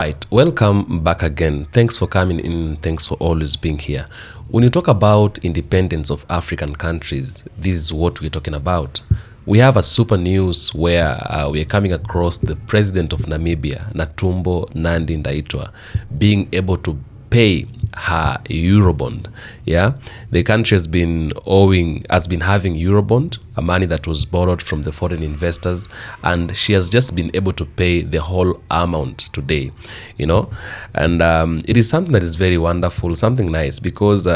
Right, welcome back again. Thanks for coming in. Thanks for always being here. When you talk about independence of African countries, this is what we're talking about. We have a super news where we are coming across the president of Namibia, Natumbo Nandi Ndaitwa, being able to pay her Eurobond. Yeah, the country has been having Eurobond, a money that was borrowed from the foreign investors, and she has just been able to pay the whole amount today. And it is something that is very wonderful, something nice, because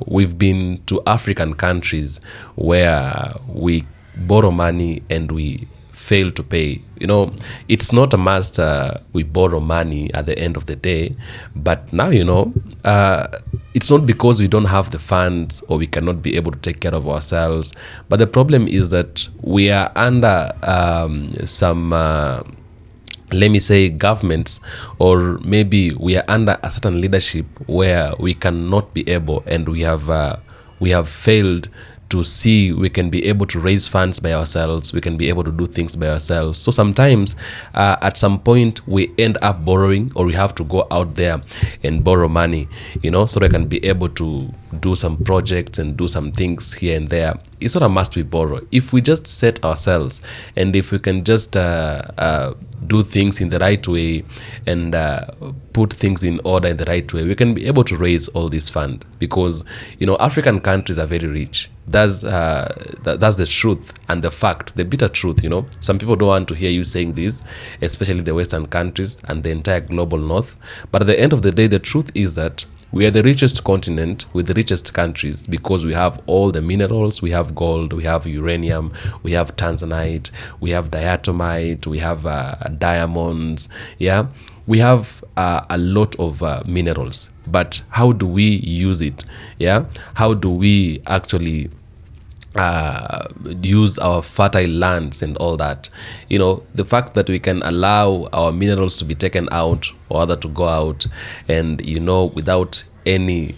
we've been to African countries where we borrow money and we fail to pay. It's not a must we borrow money at the end of the day, but now it's not because we don't have the funds or we cannot be able to take care of ourselves, but the problem is that we are under some let me say governments, or maybe we are under a certain leadership where we cannot be able, and we have failed to see we can be able to raise funds by ourselves, we can be able to do things by ourselves. So sometimes at some point we end up borrowing, or we have to go out there and borrow money, so we can be able to do some projects and do some things here and there. It's not a must we borrow. If we just set ourselves, and if we can just do things in the right way and put things in order in the right way, we can be able to raise all this fund, because African countries are very rich. That's the truth and the fact, the bitter truth. Some people don't want to hear you saying this, especially the Western countries and the entire global North. But at the end of the day, the truth is that we are the richest continent with the richest countries, because we have all the minerals. We have gold, we have uranium, we have tanzanite, we have diatomite, we have diamonds. Yeah, we have a lot of minerals, but how do we use it? Yeah, how do we actually use our fertile lands and all that? The fact that we can allow our minerals to be taken out, or other to go out, and without any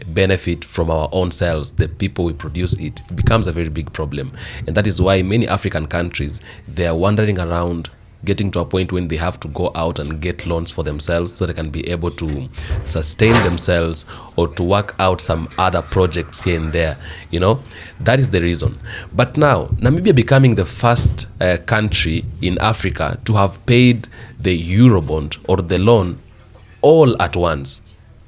benefit from our own selves, the people we produce it becomes a very big problem. And that is why many African countries, they are wandering around, getting to a point when they have to go out and get loans for themselves, so they can be able to sustain themselves or to work out some other projects here and there. That is the reason. But now Namibia becoming the first country in Africa to have paid the Eurobond, or the loan, all at once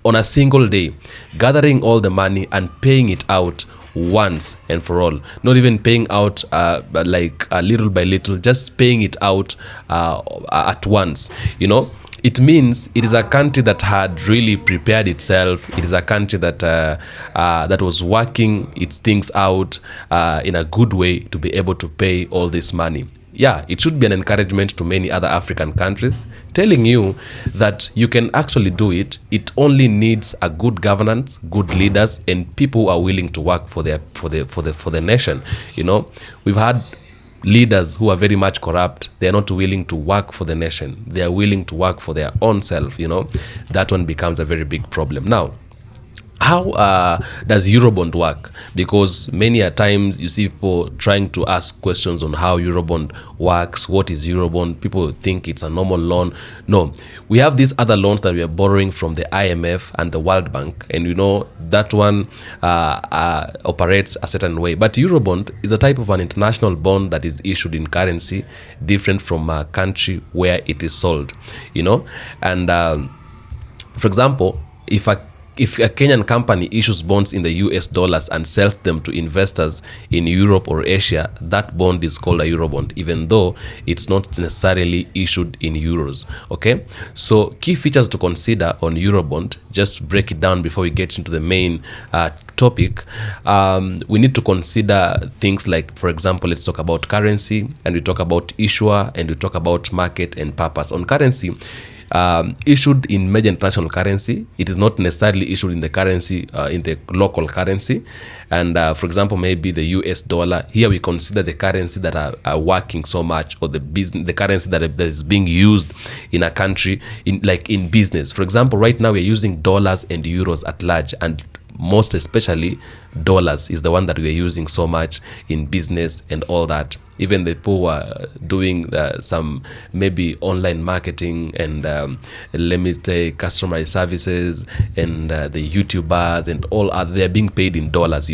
on a single day, gathering all the money and paying it out once and for all, not even paying out like little by little, just paying it out at once. It means it is a country that had really prepared itself. It is a country that that was working its things out in a good way to be able to pay all this money. Yeah, it should be an encouragement to many other African countries, telling you that you can actually do it. It only needs a good governance, good leaders, and people who are willing to work for the nation. We've had leaders who are very much corrupt. They are not willing to work for the nation. They are willing to work for their own self. That one becomes a very big problem. Now, how does Eurobond work? Because many a times you see people trying to ask questions on how Eurobond works. What is Eurobond? People think it's a normal loan. No, we have these other loans that we are borrowing from the IMF and the World Bank, and that one operates a certain way. But Eurobond is a type of an international bond that is issued in currency different from a country where it is sold. And for example, if a Kenyan company issues bonds in the US dollars and sells them to investors in Europe or Asia, that bond is called a Eurobond, even though it's not necessarily issued in euros. Okay, so key features to consider on Eurobond, just to break it down before we get into the main topic. We need to consider things like, for example, let's talk about currency, and we talk about issuer, and we talk about market and purpose. On currency, issued in major international currency, it is not necessarily issued in the currency, in the local currency. And for example, maybe the US dollar, here we consider the currency that are working so much, or the currency that is being used in a country, in business. For example, right now we're using dollars and euros at large, and most especially dollars is the one that we are using so much in business and all that. even the people who are doing some maybe online marketing and let me say customer services and the YouTubers and all other, they're being paid in dollars,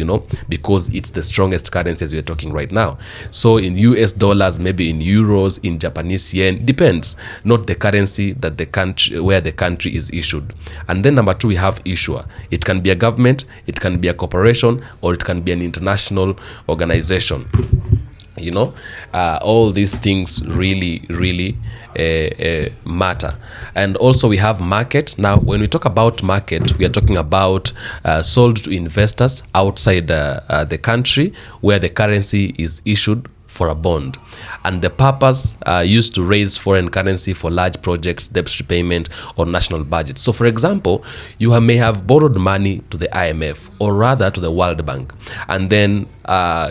because it's the strongest currency as we're talking right now. So in US dollars, maybe in euros, in Japanese yen, depends, not the currency that the country, where the country is issued. And then number 2, we have issuer. It can be a government, it can be a corporation, or it can be an international organization. All these things really matter. And also we have market. Now when we talk about market, we are talking about sold to investors outside the country where the currency is issued for a bond, and the purpose used to raise foreign currency for large projects, debt repayment, or national budgets. So for example, you may have borrowed money to the IMF, or rather to the World Bank, and then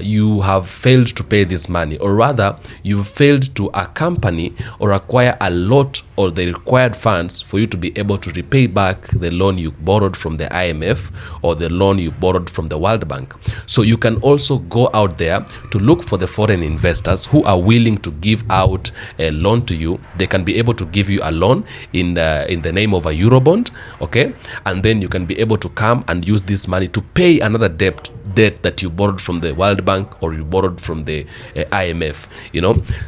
you have failed to pay this money, or rather you failed to accompany or acquire a lot or the required funds for you to be able to repay back the loan you borrowed from the IMF or the loan you borrowed from the World Bank. So you can also go out there to look for the foreign investors who are willing to give out a loan to you. They can be able to give you a loan in the name of a Eurobond, okay? And then you can be able to come and use this money to pay another debt that you borrowed from the World Bank or you borrowed from the IMF,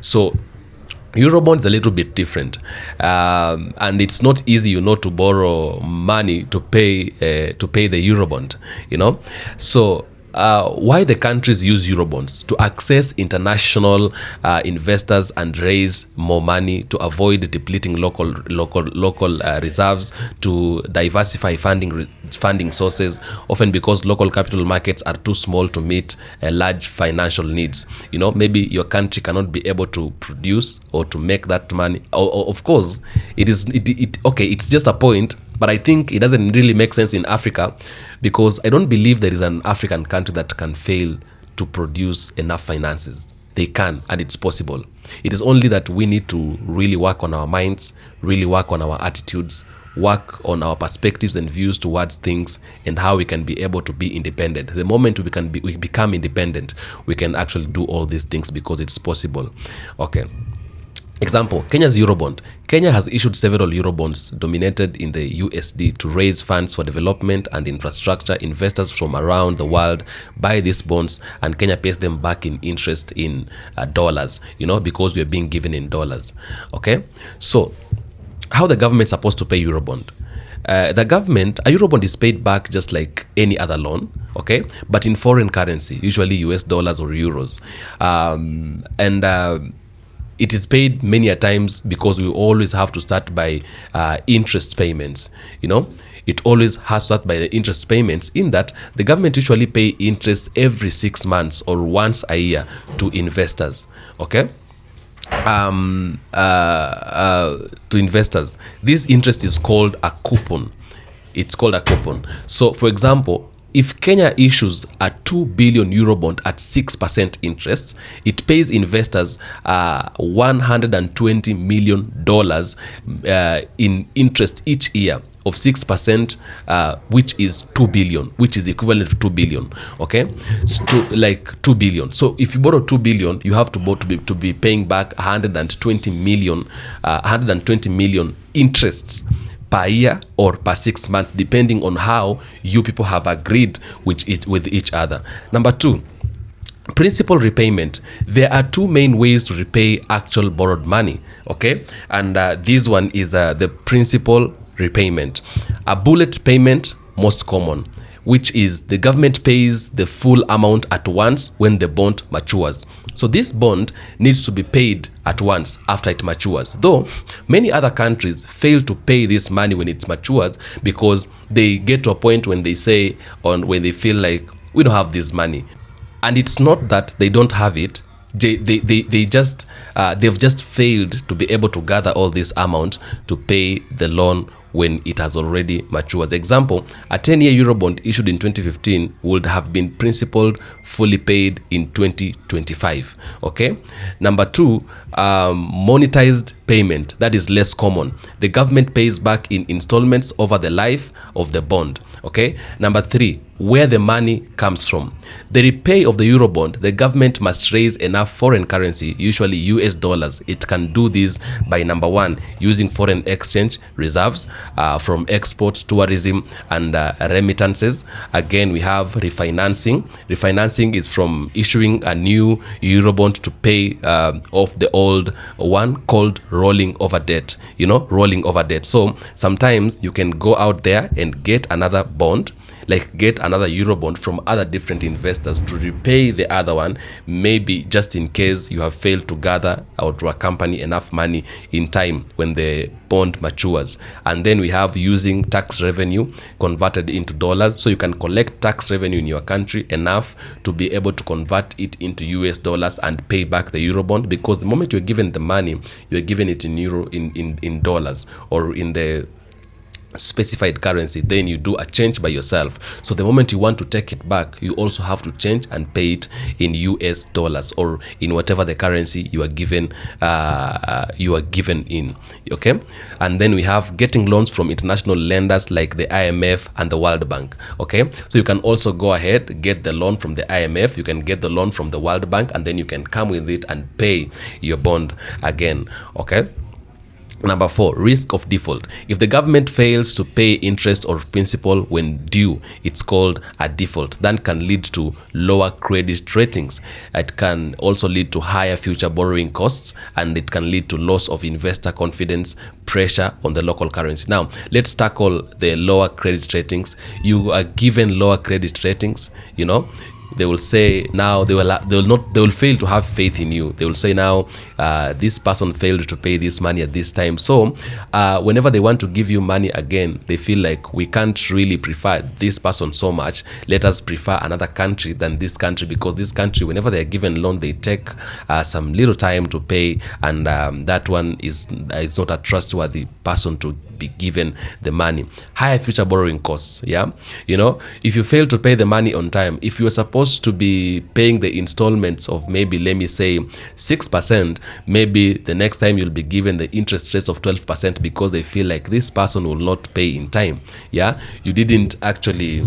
So Eurobond is a little bit different, and it's not easy, to borrow money to pay the Eurobond, So why the countries use Eurobonds? To access international investors and raise more money, to avoid depleting local reserves, to diversify funding sources, often because local capital markets are too small to meet large financial needs. Maybe your country cannot be able to produce or to make that money. Of course, it's just a point. But I think it doesn't really make sense in Africa, because I don't believe there is an African country that can fail to produce enough finances. They can, and it's possible. It is only that we need to really work on our minds, really work on our attitudes, work on our perspectives and views towards things, and how we can be able to be independent. The moment we become independent, we can actually do all these things, because it's possible. Okay. Example, Kenya's Eurobond. Kenya has issued several Eurobonds dominated in the USD to raise funds for development and infrastructure. Investors from around the world buy these bonds, and Kenya pays them back in interest in dollars, because we are being given in dollars. Okay, so how the government is supposed to pay Eurobond? A Eurobond is paid back just like any other loan, okay, but in foreign currency, usually US dollars or euros, it is paid many a times, because we always have to start by interest payments. It always has to start by the interest payments, in that the government usually pay interest every 6 months or once a year to investors. Okay. To investors, this interest is called a coupon. It's called a coupon. So, for example, if Kenya issues a 2 billion Eurobond at 6% interest, it pays investors $120 million in interest each year of 6%, which is 2 billion, which is equivalent to 2 billion. Okay, so 2 billion. So if you borrow 2 billion, you have to be paying back 120 million interests per year or per 6 months, depending on how you people have agreed with each other. Number 2, principal repayment. There are 2 main ways to repay actual borrowed money. Okay, and this one is the principal repayment. A bullet payment, most common, which is the government pays the full amount at once when the bond matures. So this bond needs to be paid at once after it matures, though many other countries fail to pay this money when it matures, because they get to a point when they say, when they feel like, we don't have this money. And it's not that they don't have it, they've just failed to be able to gather all this amount to pay the loan when it has already matured. Example, a 10-year Eurobond issued in 2015 would have been principal fully paid in 2025. Okay. Number 2, monetized repayment. That is less common. The government pays back in installments over the life of the bond. Okay. Number 3, where the money comes from. The repay of the Eurobond, the government must raise enough foreign currency, usually US dollars. It can do this by, number 1, using foreign exchange reserves from exports, tourism, and remittances. Again, we have refinancing. Refinancing is from issuing a new Eurobond to pay off the old one, called rolling over debt. Rolling over debt. So sometimes you can go out there and get another bond, like get another Eurobond from other different investors to repay the other one, maybe just in case you have failed to gather or to accompany enough money in time when the bond matures. And then we have using tax revenue converted into dollars, so you can collect tax revenue in your country enough to be able to convert it into US dollars and pay back the Eurobond, because the moment you're given the money, you're given it in in dollars or in the specified currency, then you do a change by yourself. So the moment you want to take it back, you also have to change and pay it in US dollars or in whatever the currency you are given in. Okay. And then we have getting loans from international lenders like the IMF and the World Bank. Okay. So you can also go ahead, get the loan from the IMF, you can get the loan from the World Bank, and then you can come with it and pay your bond again. Okay. Number 4, risk of default. If the government fails to pay interest or principal when due, it's called a default. That can lead to lower credit ratings. It can also lead to higher future borrowing costs, and it can lead to loss of investor confidence, pressure on the local currency. Now, let's tackle the lower credit ratings. You are given lower credit ratings, they will say now they will fail to have faith in you. They will say now this person failed to pay this money at this time. So whenever they want to give you money again, they feel like we can't really prefer this person so much. Let us prefer another country than this country, because this country, whenever they are given loan, they take some little time to pay, and that one is not a trustworthy person to be given the money. Higher future borrowing costs. Yeah, if you fail to pay the money on time, if you are supposed to be paying the installments of maybe, let me say, 6%, maybe the next time you'll be given the interest rates of 12% because they feel like this person will not pay in time. Yeah, you didn't actually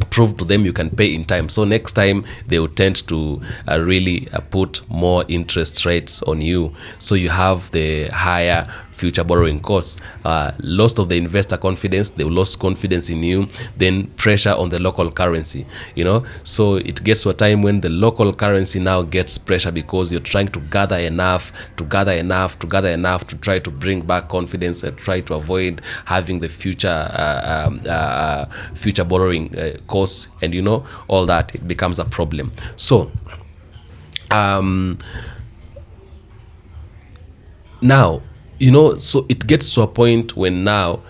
prove to them you can pay in time, so next time they will tend to really put more interest rates on you. So you have the higher future borrowing costs, loss of the investor confidence, they will lose confidence in you, then pressure on the local currency. So it gets to a time when the local currency now gets pressure because you're trying to gather enough to try to bring back confidence and try to avoid having the future borrowing costs, and all that. It becomes a problem. So now, so it gets to a point when now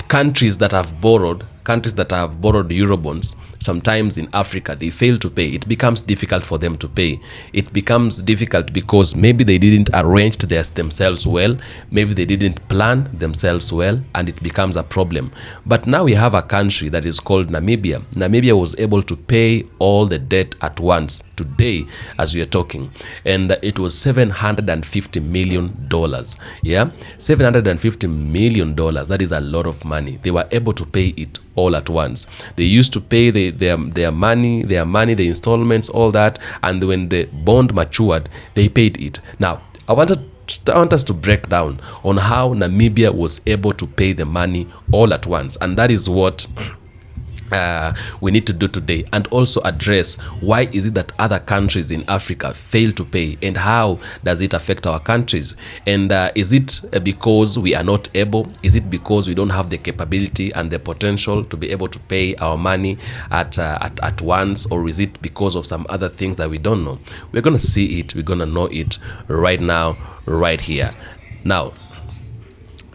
countries that have borrowed Eurobonds, sometimes in Africa, they fail to pay. It becomes difficult for them to pay. It becomes difficult because maybe they didn't arrange themselves well, maybe they didn't plan themselves well, and it becomes a problem. But now we have a country that is called Namibia. Namibia was able to pay all the debt at once today as we are talking, and it was $750 million. Yeah, $750 million. That is a lot of money. They were able to pay it all at once. They used to pay their money, the installments, all that, and when the bond matured, they paid it. Now, I want us to break down on how Namibia was able to pay the money all at once, and that is what we need to do today, and also address why is it that other countries in Africa fail to pay, and how does it affect our countries, and is it because we are not able, is it because we don't have the capability and the potential to be able to pay our money at once, or is it because of some other things that we don't know? We're going to see it, we're going to know it right now, right here. Now,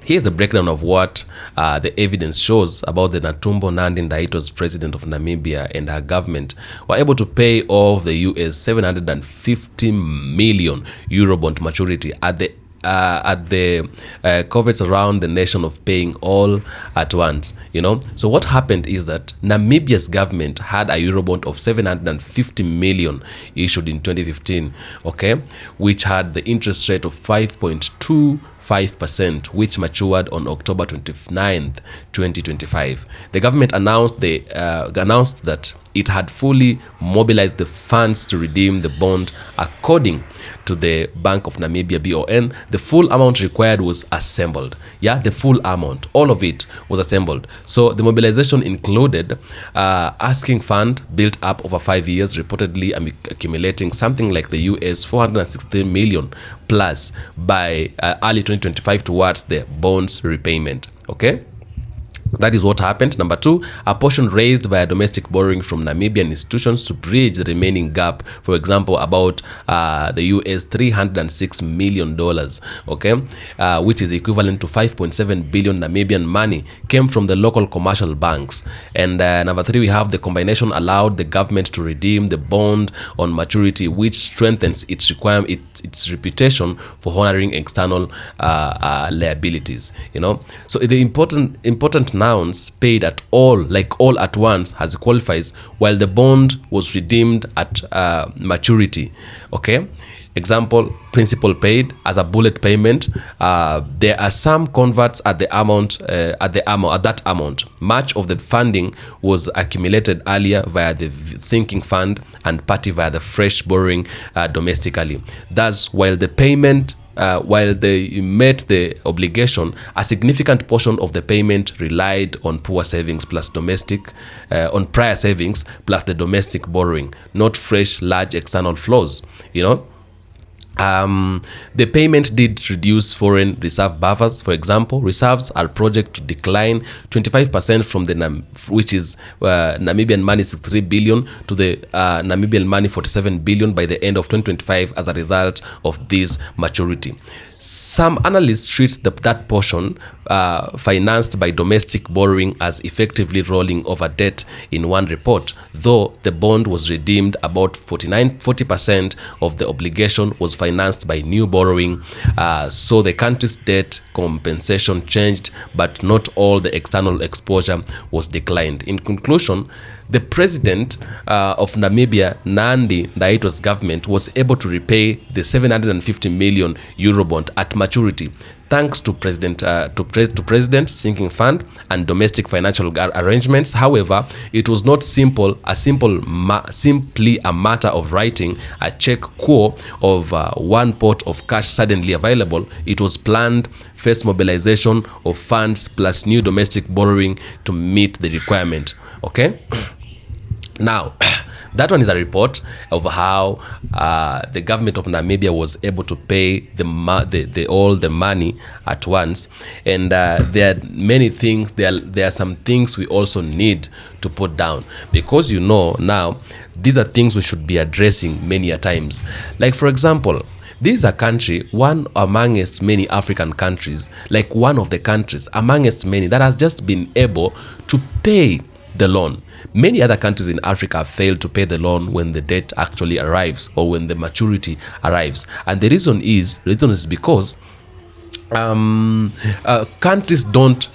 here's the breakdown of what the evidence shows about the Natumbo Nandi Ndaitwa's president of Namibia and her government were able to pay off the US 750 million Eurobond maturity at the at the coverts around the nation of paying all at once, you know. So what happened is that Namibia's government had a Eurobond of 750 million issued in 2015, okay, which had the interest rate of 5.25%, which matured on October 29th, 2025. The government announced that it had fully mobilized the funds to redeem the bond. According to the Bank of Namibia, BON, the full amount required was assembled. Yeah, the full amount, all of it was assembled. So the mobilization included asking fund built up over 5 years, reportedly accumulating something like the US 460 million plus by early 2025 towards the bonds repayment. Okay. That is what happened. Number two, a portion raised via domestic borrowing from Namibian institutions to bridge the remaining gap. For example, about the US $306 million, okay, which is equivalent to 5.7 billion Namibian money, came from the local commercial banks. And number three, we have the combination allowed the government to redeem the bond on maturity, which strengthens its reputation for honoring external liabilities. You know, so the important nouns paid at all, like all at once, as qualifies, while the bond was redeemed at maturity. Okay. Example, principal paid as a bullet payment. There are some converts at that amount. Much of the funding was accumulated earlier via the sinking fund and party via the fresh borrowing domestically. Thus, while the payment while they met the obligation, a significant portion of the payment relied on poor savings plus on prior savings plus the domestic borrowing, not fresh large external flows. You know. The payment did reduce foreign reserve buffers. For example, reserves are projected to decline 25% from which is Namibian money 63 billion to the Namibian money 47 billion by the end of 2025 as a result of this maturity. Some analysts treat that portion financed by domestic borrowing as effectively rolling over debt in one report, though the bond was redeemed. About 40% of the obligation was financed by new borrowing, so the country's debt compensation changed, but not all the external exposure was declined. In conclusion, the president of Namibia, Nandi, Ndaitwa's government was able to repay the 750 million Eurobond at maturity, thanks to President sinking fund and domestic financial arrangements. However, it was not simply a matter of writing a check quo of one pot of cash suddenly available. It was planned first mobilization of funds plus new domestic borrowing to meet the requirement. Okay. Now, that one is a report of how the government of Namibia was able to pay all the money at once, and there are many things. There are some things we also need to put down, because you know now these are things we should be addressing many a times. Like for example, this is a country, one amongst many African countries, like one of the countries amongst many that has just been able to pay the loan. Many other countries in Africa fail to pay the loan when the debt actually arrives or when the maturity arrives. And the reason is because countries don't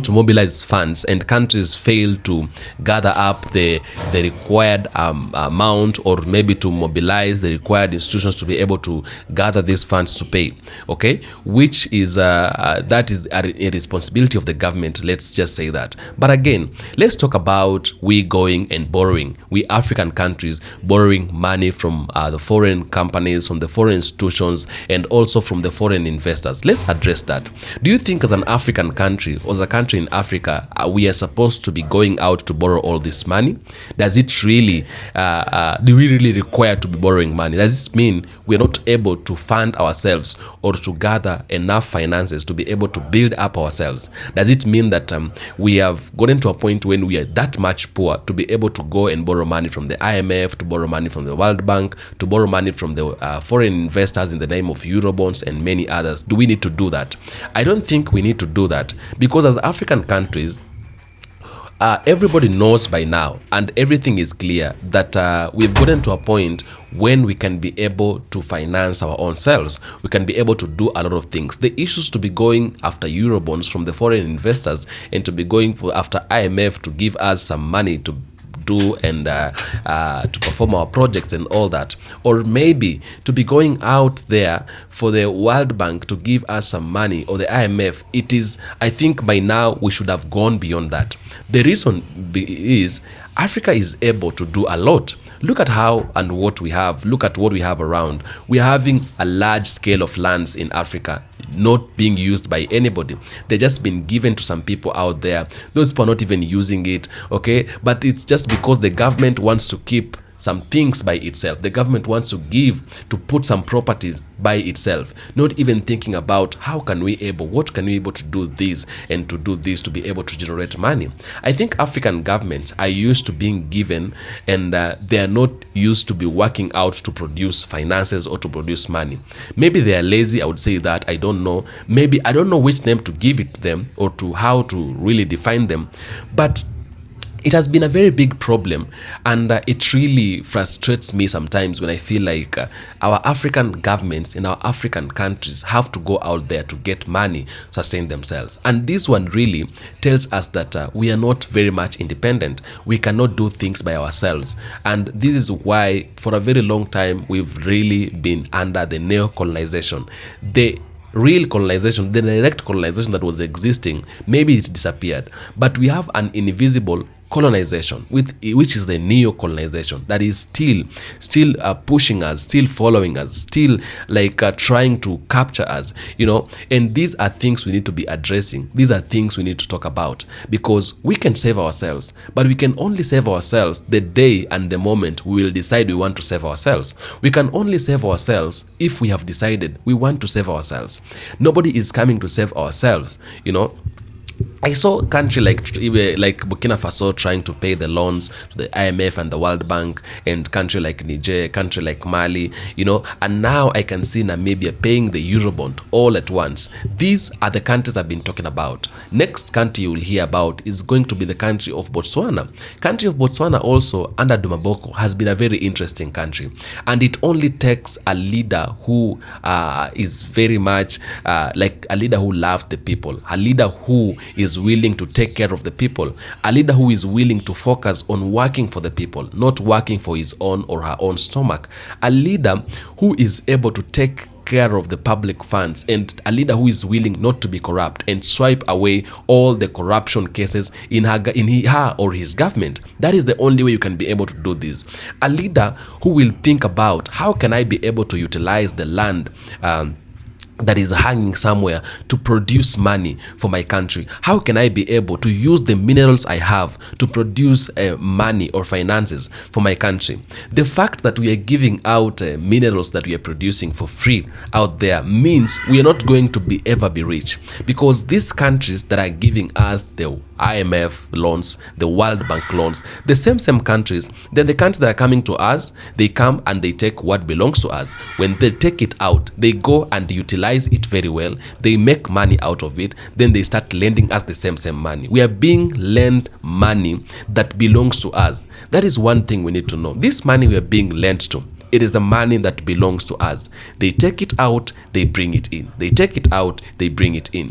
mobilize funds, and countries fail to gather up the required amount, or maybe to mobilize the required institutions to be able to gather these funds to pay. Okay, which is that is a responsibility of the government. Let's just say that. But again, let's talk about we going and borrowing. We African countries borrowing money from the foreign companies, from the foreign institutions, and also from the foreign investors. Let's address that. Do you think as an African country, or as a country in Africa, we are supposed to be going out to borrow all this money? Does it really, do we really require to be borrowing money? Does this mean we're not able to fund ourselves or to gather enough finances to be able to build up ourselves? Does it mean that we have gotten to a point when we are that much poor to be able to go and borrow money from the IMF, to borrow money from the World Bank, to borrow money from the foreign investors in the name of Eurobonds and many others? Do we need to do that? I don't think we need to do that, because as African countries, Everybody knows by now, and everything is clear, that we've gotten to a point when we can be able to finance our own selves. We can be able to do a lot of things. The issues to be going after Eurobonds from the foreign investors, and to be going after IMF to give us some money to do and to perform our projects and all that, or maybe to be going out there for the World Bank to give us some money, or the IMF. It is, I think by now we should have gone beyond that. The reason is Africa is able to do a lot. Look at how and what we have. Look at what we have around. We are having a large scale of lands in Africa not being used by anybody. They've just been given to some people out there. Those people are not even using it, okay? But it's just because the government wants to keep some things by itself. The government wants to put some properties by itself, not even thinking about what can we able to do this and to do this to be able to generate money. I think African governments are used to being given, and they are not used to be working out to produce finances or to produce money. Maybe they are lazy, I would say that. I don't know. Maybe I don't know which name to give it to them, or to how to really define them. But it has been a very big problem, and it really frustrates me sometimes when I feel like our African governments in our African countries have to go out there to get money, sustain themselves. And this one really tells us that we are not very much independent. We cannot do things by ourselves. And this is why for a very long time we've really been under the neo-colonization. The real colonization, the direct colonization that was existing, maybe it disappeared. But we have an invisible colonization, which is the neo-colonization, that is still pushing us, still following us, still like trying to capture us, and these are things we need to be addressing. These are things we need to talk about, because we can save ourselves, but we can only save ourselves the day and the moment we will decide we want to save ourselves. We can only save ourselves if we have decided we want to save ourselves. Nobody is coming to save ourselves, I saw a country like Burkina Faso trying to pay the loans to the IMF and the World Bank, and country like Niger, country like Mali, and now I can see Namibia paying the Eurobond all at once. These are the countries I've been talking about. Next country you will hear about is going to be the country of Botswana. Country of Botswana also, under Dumaboko, has been a very interesting country, and it only takes a leader who is very much like a leader who loves the people, a leader who is willing to take care of the people, a leader who is willing to focus on working for the people, not working for his own or her own stomach, a leader who is able to take care of the public funds, and a leader who is willing not to be corrupt and swipe away all the corruption cases in her or his government. That is the only way you can be able to do this. A leader who will think about, how can I be able to utilize the land that is hanging somewhere to produce money for my country? How can I be able to use the minerals I have to produce money or finances for my country? The fact that we are giving out minerals that we are producing for free out there means we are not going to ever be rich, because these countries that are giving us the IMF loans, the World Bank loans, the same countries, then the countries that are coming to us, they come and they take what belongs to us. When they take it out, they go and utilize it very well, they make money out of it, then they start lending us the same money. We are being lent money that belongs to us. That is one thing we need to know. This money we are being lent to, it is the money that belongs to us. They take it out, they bring it in. They take it out, they bring it in.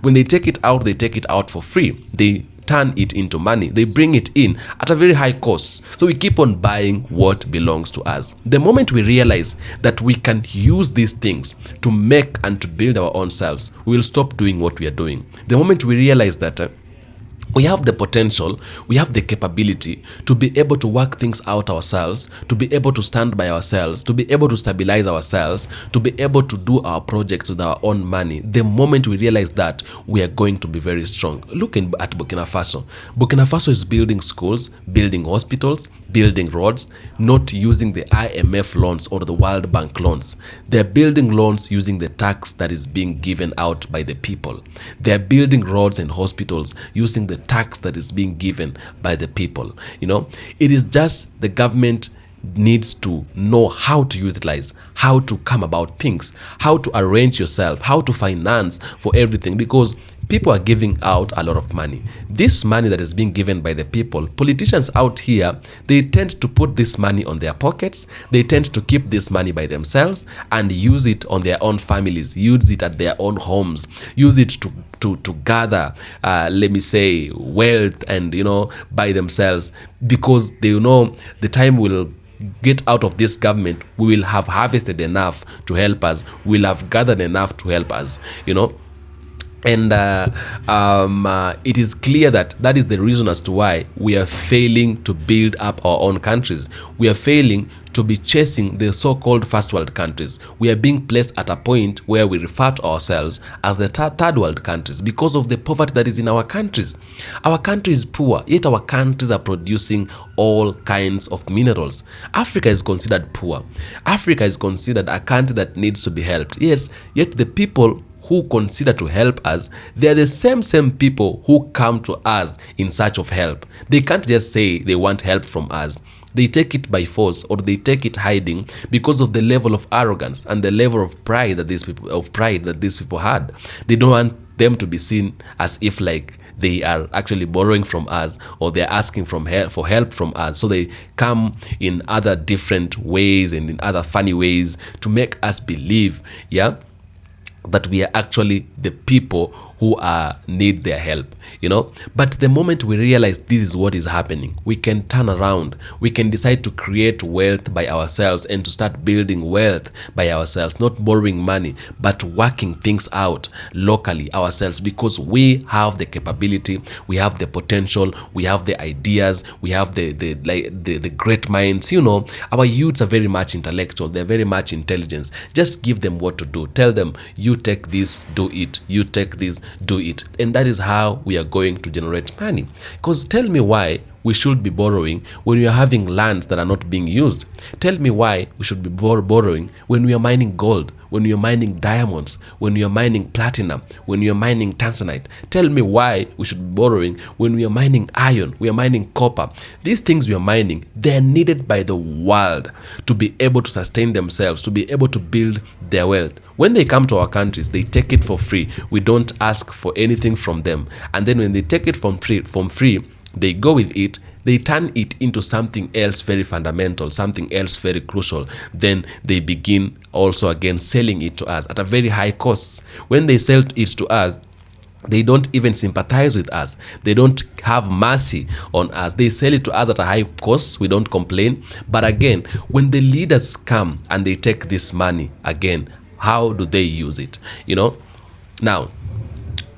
When they take it out for free. They turn it into money. They bring it in at a very high cost. So we keep on buying what belongs to us. The moment we realize that we can use these things to make and to build our own selves, we will stop doing what we are doing. The moment we realize that we have the potential, we have the capability to be able to work things out ourselves, to be able to stand by ourselves, to be able to stabilize ourselves, to be able to do our projects with our own money. The moment we realize that, we are going to be very strong. Look at Burkina Faso. Burkina Faso is building schools, building hospitals, building roads, not using the IMF loans or the World Bank loans. They're building loans using the tax that is being given out by the people. They're building roads and hospitals using the tax that is being given by the people. It is just the government needs to know how to utilize, how to come about things, how to arrange yourself, how to finance for everything, because people are giving out a lot of money. This money that is being given by the people, politicians out here, they tend to put this money on their pockets. They tend to keep this money by themselves and use it on their own families, use it at their own homes, use it to gather, let me say, wealth and, by themselves, because they know the time will get out of this government, we will have harvested enough to help us, we'll have gathered enough to help us, And it is clear that is the reason as to why we are failing to build up our own countries. We are failing to be chasing the so-called first world countries. We are being placed at a point where we refer to ourselves as the third world countries because of the poverty that is in our countries. Our country is poor, yet our countries are producing all kinds of minerals. Africa is considered poor. Africa is considered a country that needs to be helped. Yes, yet the people who consider to help us, they are the same people who come to us in search of help. They can't just say they want help from us. They take it by force, or they take it hiding because of the level of arrogance and the level of pride that these people had. They don't want them to be seen as if like they are actually borrowing from us, or they're asking for help from us. So they come in other different ways and in other funny ways to make us believe, that we are actually the people who need their help, But the moment we realize this is what is happening, we can turn around. We can decide to create wealth by ourselves and to start building wealth by ourselves, not borrowing money, but working things out locally ourselves, because we have the capability, we have the potential, we have the ideas, we have the great minds. Our youths are very much intellectual, they're very much intelligent. Just give them what to do. Tell them, you take this, do it. You take this, do it. And that is how we are going to generate money. Because tell me why we should be borrowing when we are having lands that are not being used. Tell me why we should be borrowing when we are mining gold, when we are mining diamonds, when we are mining platinum, when we are mining tanzanite. Tell me why we should be borrowing when we are mining iron, we are mining copper. These things we are mining, they are needed by the world to be able to sustain themselves, to be able to build their wealth. When they come to our countries, they take it for free. We don't ask for anything from them. And then when they take it from free, they go with it, they turn it into something else very fundamental, something else very crucial. Then they begin also again selling it to us at a very high cost. When they sell it to us, they don't even sympathize with us. They don't have mercy on us. They sell it to us at a high cost. We don't complain. But again, when the leaders come and they take this money, again, how do they use it? Now,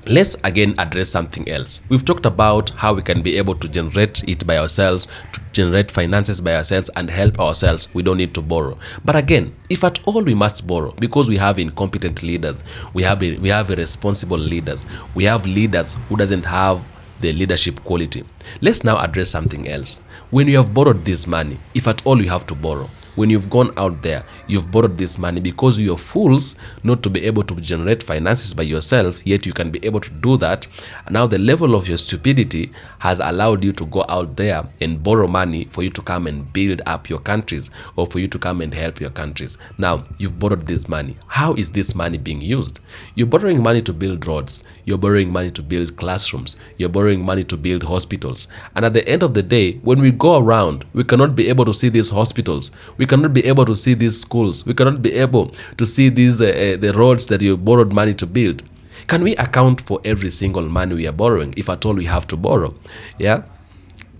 let's again address something else. We've talked about how we can be able to generate it by ourselves, to generate finances by ourselves and help ourselves. We don't need to borrow. But again, if at all we must borrow, because we have incompetent leaders, we have irresponsible leaders, we have leaders who doesn't have the leadership quality. Let's now address something else. When you have borrowed this money, if at all you have to borrow, when you've gone out there, you've borrowed this money because you're fools not to be able to generate finances by yourself, yet you can be able to do that. Now the level of your stupidity has allowed you to go out there and borrow money for you to come and build up your countries, or for you to come and help your countries. Now you've borrowed this money. How is this money being used? You're borrowing money to build roads. You're borrowing money to build classrooms. You're borrowing money to build hospitals. And at the end of the day, when we go around, we cannot be able to see these hospitals. We cannot be able to see these schools. We cannot be able to see these the roads that you borrowed money to build. Can we account for every single money we are borrowing, if at all we have to borrow? Yeah,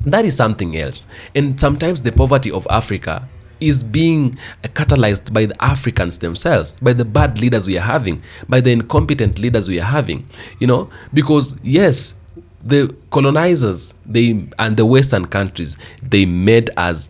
that is something else. And sometimes the poverty of Africa is being catalyzed by the Africans themselves, by the bad leaders we are having, by the incompetent leaders we are having. Because yes, the colonizers, and the Western countries, they made us,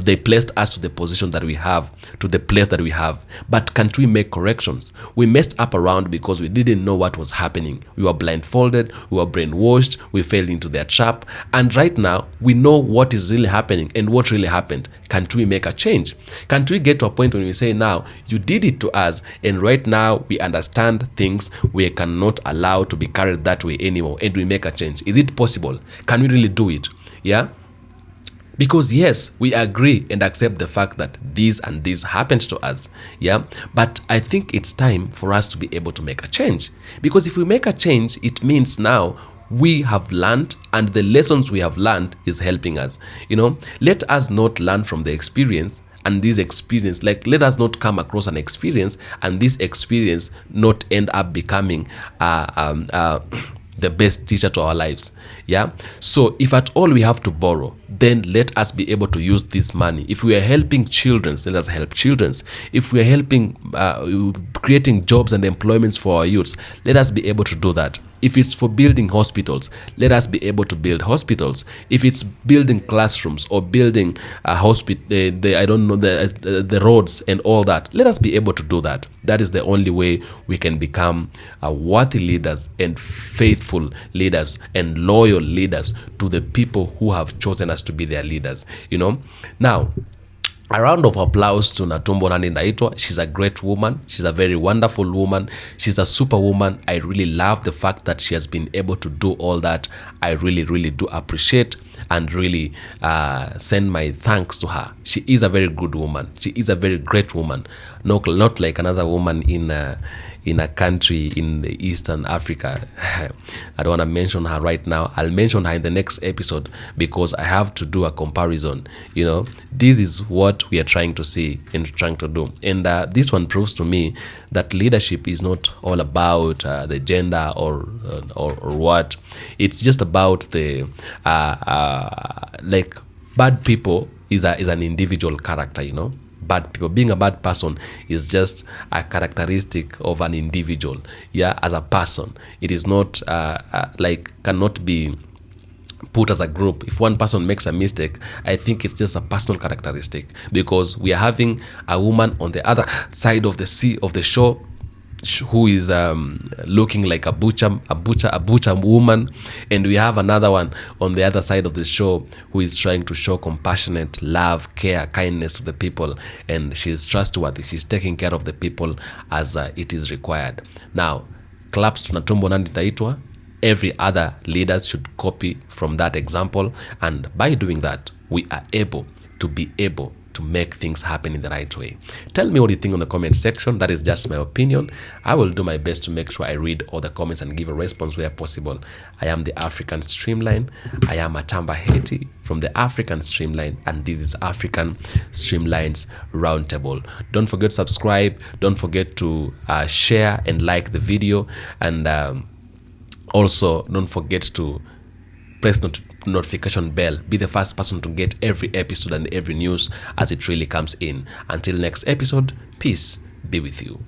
they placed us to the position that we have, to the place that we have. But can't we make corrections? We messed up around because we didn't know what was happening. We were blindfolded, we were brainwashed, we fell into their trap. And right now, we know what is really happening and what really happened. Can't we make a change? Can't we get to a point when we say, now, you did it to us, and right now we understand things we cannot allow to be carried that way anymore, and we make a change? Is it possible? Can we really do it? Yeah? Because yes, we agree and accept the fact that this and this happened to us. Yeah. But I think it's time for us to be able to make a change. Because if we make a change, it means now we have learned, and the lessons we have learned is helping us. Let us not learn from the experience, and this experience, like, let us not come across an experience and this experience not end up becoming the best teacher to our lives. Yeah. So if at all we have to borrow, then let us be able to use this money. If we are helping children, let us help children. If we are helping creating jobs and employments for our youths, let us be able to do that. If it's for building hospitals, let us be able to build hospitals. If it's building classrooms or building a hospital, the roads and all that, let us be able to do that. That is the only way we can become worthy leaders and faithful leaders and loyal leaders to the people who have chosen us to be their leaders. Now, a round of applause to Natumbo Nandi Ndaitwa. She's a great woman. She's a very wonderful woman. She's a superwoman. I really love the fact that she has been able to do all that. I really, really do appreciate and really send my thanks to her. She is a very good woman. She is a very great woman. Not like another woman in a country in the Eastern Africa. I don't want to mention her right now. I'll mention her in the next episode because I have to do a comparison. This is what we are trying to see and trying to do. And this one proves to me that leadership is not all about the gender or what. It's just about the like, bad people is an individual character. Bad people, being a bad person is just a characteristic of an individual. Yeah, as a person, it is not cannot be put as a group. If one person makes a mistake, I think it's just a personal characteristic, because we are having a woman on the other side of the shore who is looking like a butcher woman, and we have another one on the other side of the shore who is trying to show compassionate love, care, kindness to the people, and she's trustworthy. She's taking care of the people as it is required. Now, claps to Natumbo Nandi Ndaitwa. Every other leaders should copy from that example, and by doing that, we are able to make things happen in the right way. Tell me what you think on the comment section. That is just my opinion. I will do my best to make sure I read all the comments and give a response where possible. I am the African Streamline. I am Atamba Haiti from the African Streamline, and this is African Streamlines Roundtable. Don't forget to subscribe. Don't forget to share and like the video, and also don't forget to press notification bell. Be the first person to get every episode and every news as it really comes in. Until next episode, peace be with you.